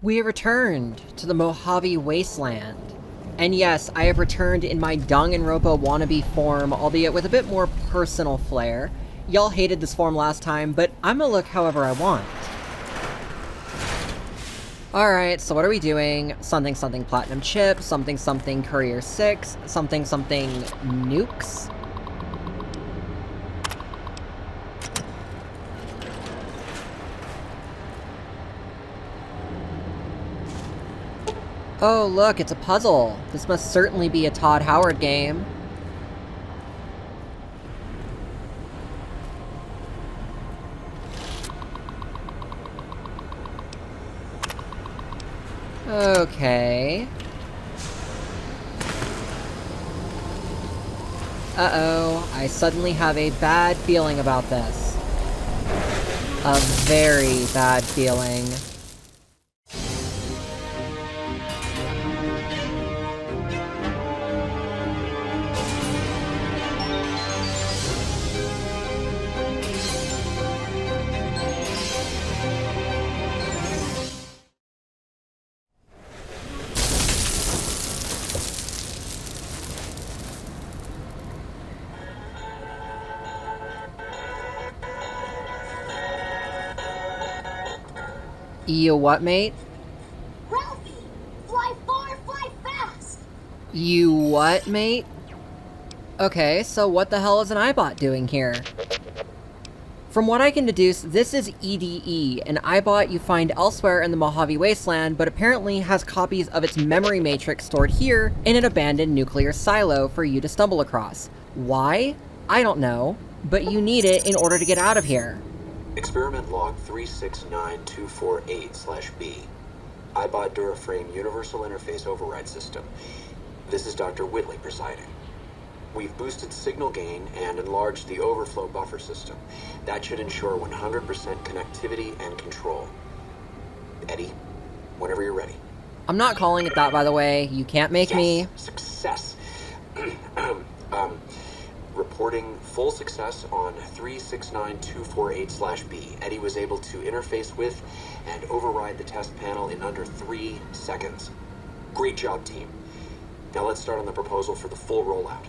We have returned to the Mojave Wasteland. And yes, I have returned in my Danganronpa wannabe form, albeit with a bit more personal flair. Y'all hated this form last time, but I'm gonna look however I want. Alright, so what are we doing? Something something platinum chip, something something Courier 6, something something nukes? Oh look, it's a puzzle. This must certainly be a Todd Howard game. Okay. Uh-oh, I suddenly have a bad feeling about this. A very bad feeling. You what, mate? Ralphie! Fly far, fly fast! You what, mate? Okay, so what the hell is an Eyebot doing here? From what I can deduce, this is EDE, an Eyebot you find elsewhere in the Mojave Wasteland, but apparently has copies of its memory matrix stored here in an abandoned nuclear silo for you to stumble across. Why? I don't know, but you need it in order to get out of here. Experiment log 369248/B. Eyebot Duraframe Universal Interface Override System. This is Dr. Whitley presiding. We've boosted signal gain and enlarged the overflow buffer system. That should ensure 100% connectivity and control. Eddie, whenever you're ready. I'm not calling it that, by the way. You can't make me. Success. Reporting full success on 369248/B. Eddie was able to interface with and override the test panel in under 3 seconds. Great job, team. Now let's start on the proposal for the full rollout.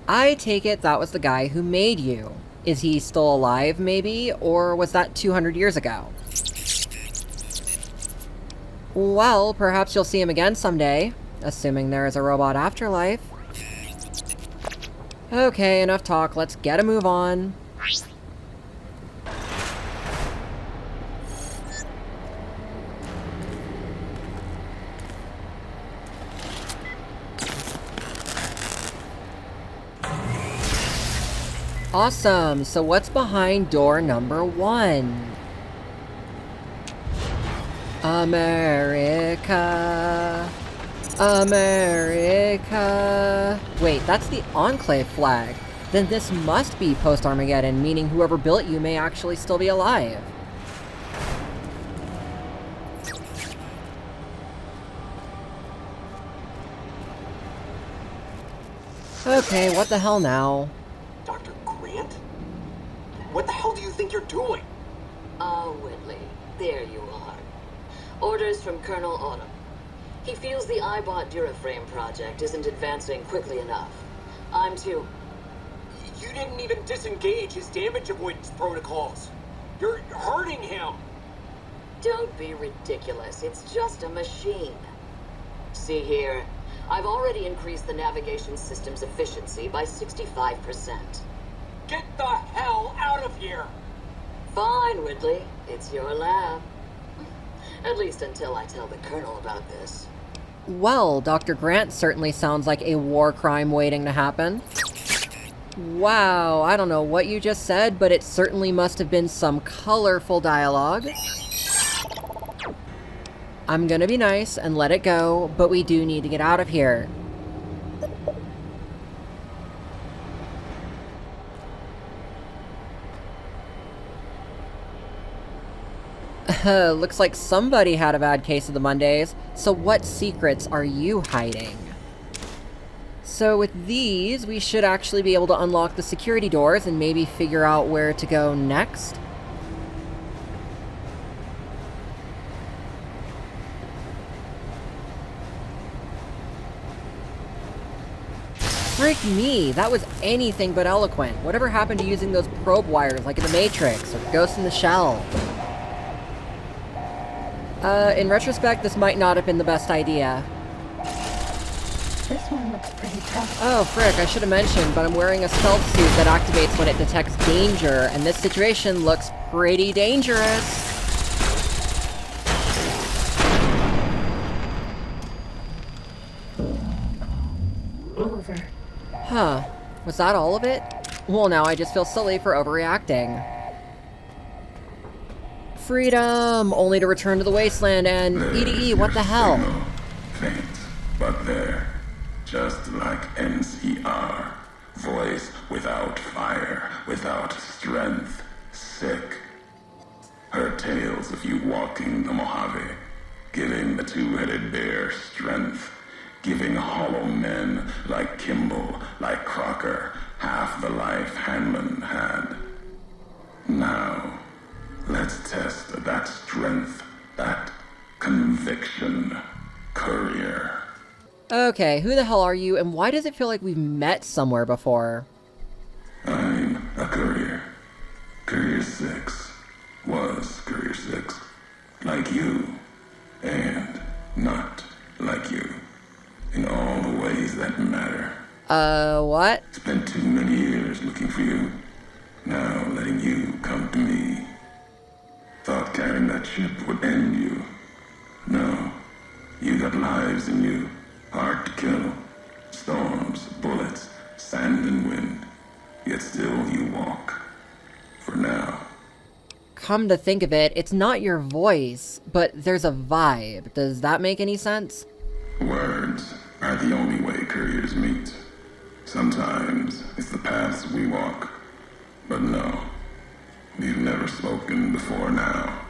I take it that was the guy who made you. Is he still alive, maybe? Or was that 200 years ago? Well, perhaps you'll see him again someday, assuming there is a robot afterlife. Okay, enough talk. Let's get a move on. Awesome, so what's behind door number 1? America. America. Wait, that's the Enclave flag. Then this must be post-Armageddon, meaning whoever built you may actually still be alive. Okay, what the hell now? Dr. Grant? What the hell do you think you're doing? Oh, Whitley, there you are. Orders from Colonel Autumn. He feels the Eyebot Duraframe project isn't advancing quickly enough. I'm too. You didn't even disengage his damage avoidance protocols. You're hurting him. Don't be ridiculous. It's just a machine. See here, I've already increased the navigation system's efficiency by 65%. Get the hell out of here. Fine, Whitley. It's your lab. At least until I tell the Colonel about this. Well, Dr. Grant certainly sounds like a war crime waiting to happen. Wow, I don't know what you just said, but it certainly must have been some colorful dialogue. I'm gonna be nice and let it go, but we do need to get out of here. Looks like somebody had a bad case of the Mondays. So what secrets are you hiding? So with these, we should actually be able to unlock the security doors and maybe figure out where to go next. Freak me, that was anything but eloquent. Whatever happened to using those probe wires like in the Matrix or Ghost in the Shell? In retrospect, this might not have been the best idea. This one looks pretty tough. Oh, frick, I should have mentioned, but I'm wearing a stealth suit that activates when it detects danger, and this situation looks pretty dangerous. Over. Huh. Was that all of it? Well, now I just feel silly for overreacting. Freedom! Only to return to the wasteland and EDE, what the hell? Faint, but there. Just like NCR. Voice without fire, without strength. Sick. Heard tales of you walking the Mojave, giving the two-headed bear strength, giving hollow men like Kimball, like Crocker, half the life Hanman had. Now, let's test that strength, that conviction. Courier. Okay, who the hell are you, and why does it feel like we've met somewhere before? I'm a courier. Courier 6 was Courier 6. Like you, and not like you. In all the ways that matter. What? Spent too many years looking for you. Now letting you come to me. Thought carrying that ship would end you. No. You got lives in you. Hard to kill. Storms, bullets, sand and wind. Yet still you walk. For now. Come to think of it, it's not your voice, but there's a vibe. Does that make any sense? Words are the only way couriers meet. Sometimes it's the paths we walk. But no, we've never spoken before now.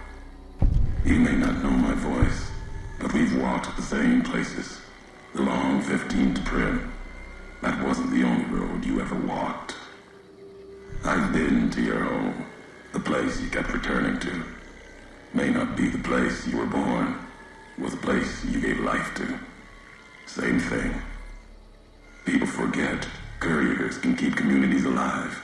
You may not know my voice, but we've walked the same places. The long 15 to Prim. That wasn't the only road you ever walked. I've been to your home, the place you kept returning to. May not be the place you were born, was the place you gave life to. Same thing. People forget couriers can keep communities alive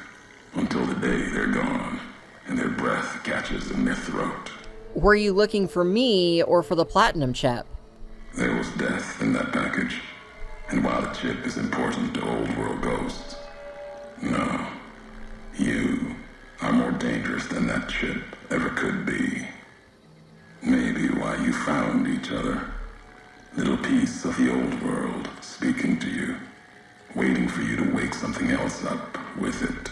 until the day they're gone and their breath catches in their throat. Were you looking for me or for the platinum chip? There was death in that package, and while the chip is important to old world ghosts, no, you are more dangerous than that chip ever could be. Maybe why you found each other. Little piece of the old world speaking to you, waiting for you to wake something else up with it.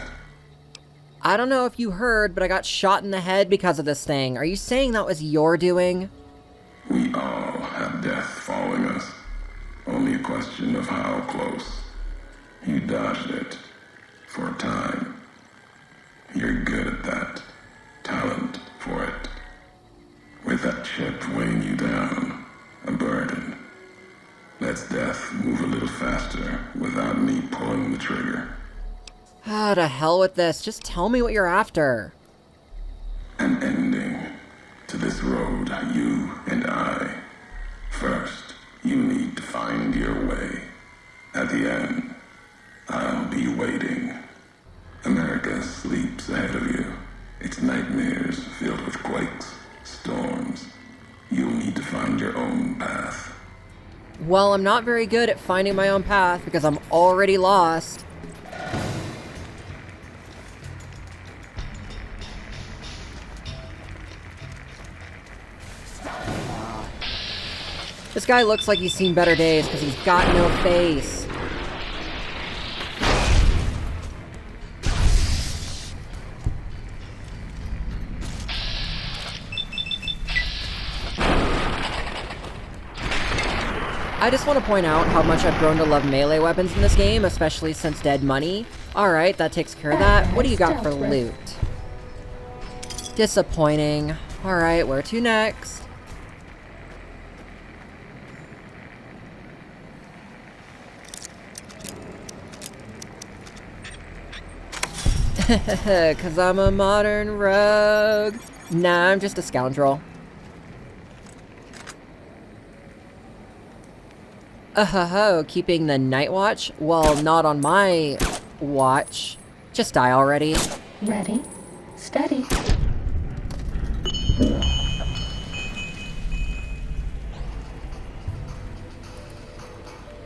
I don't know if you heard, but I got shot in the head because of this thing. Are you saying that was your doing? We all have death following us. Only a question of how close. You dodged it. For a time. You're good at that. Talent for it. With that chip weighing you down. A burden. Let's death move a little faster without me pulling the trigger. Ah, to hell with this. Just tell me what you're after. An ending to this road, you and I. First, you need to find your way. At the end, I'll be waiting. America sleeps ahead of you. Its nightmares filled with quakes, storms. You'll need to find your own path. Well, I'm not very good at finding my own path because I'm already lost. This guy looks like he's seen better days because he's got no face. I just want to point out how much I've grown to love melee weapons in this game, especially since Dead Money. Alright, that takes care of that. What do you got for loot? Disappointing. Alright, where to next? Cause I'm a modern rogue. Nah, I'm just a scoundrel. Ho, keeping the night watch? Well, not on my watch. Just die already. Ready, steady.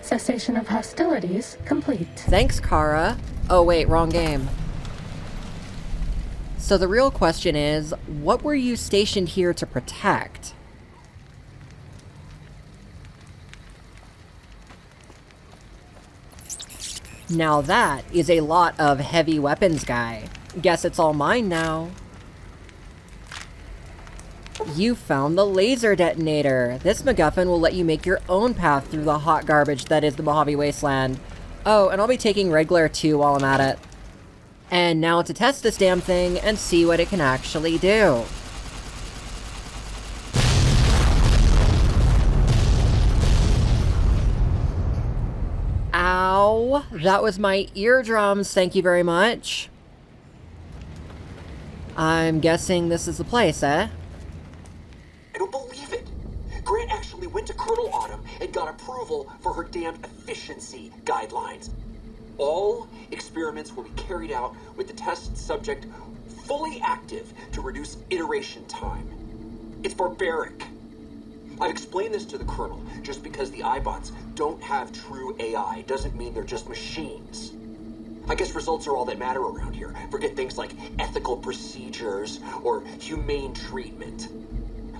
Cessation of hostilities complete. Thanks, Kara. Oh wait, wrong game. So the real question is, what were you stationed here to protect? Now that is a lot of heavy weapons, guy. Guess it's all mine now. You found the laser detonator. This MacGuffin will let you make your own path through the hot garbage that is the Mojave Wasteland. Oh, and I'll be taking Red Glare too while I'm at it. And now to test this damn thing and see what it can actually do. Ow, that was my eardrums, thank you very much. I'm guessing this is the place, eh? I don't believe it. Grant actually went to Colonel Autumn and got approval for her damned efficiency guidelines. All experiments will be carried out with the test subject fully active to reduce iteration time. It's barbaric. I've explained this to the Colonel. Just because the Eyebots don't have true AI doesn't mean they're just machines. I guess results are all that matter around here. Forget things like ethical procedures or humane treatment.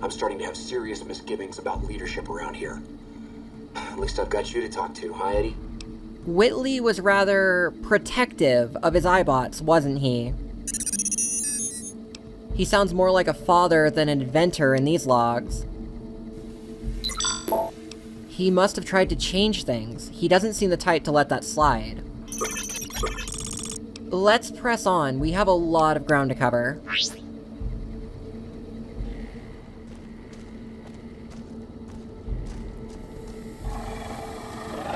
I'm starting to have serious misgivings about leadership around here. At least I've got you to talk to, huh, Eddie? Whitley was rather protective of his Eyebots, wasn't he? He sounds more like a father than an inventor in these logs. He must have tried to change things. He doesn't seem the type to let that slide. Let's press on. We have a lot of ground to cover.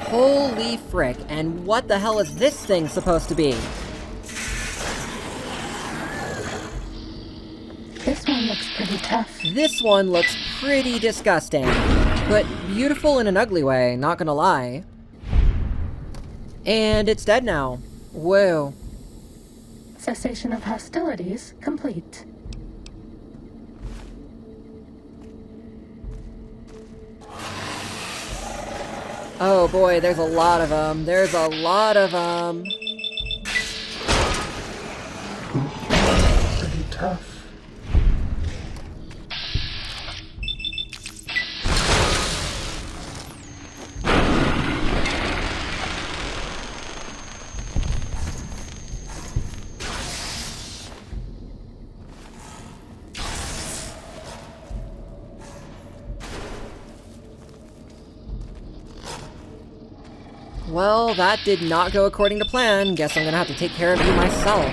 Holy frick, and what the hell is this thing supposed to be? This one looks pretty tough. This one looks pretty disgusting, but beautiful in an ugly way, not gonna lie. And it's dead now. Whoa. Cessation of hostilities complete. Oh boy, there's a lot of them. There's a lot of them. Pretty tough. Well, that did not go according to plan. Guess I'm gonna have to take care of you myself.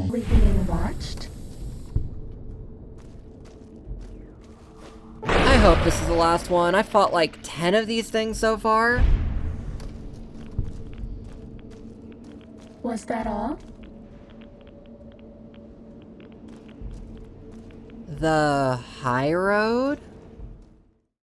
We being watched? I hope this is the last one. I fought like 10 of these things so far. Was that all? The high road?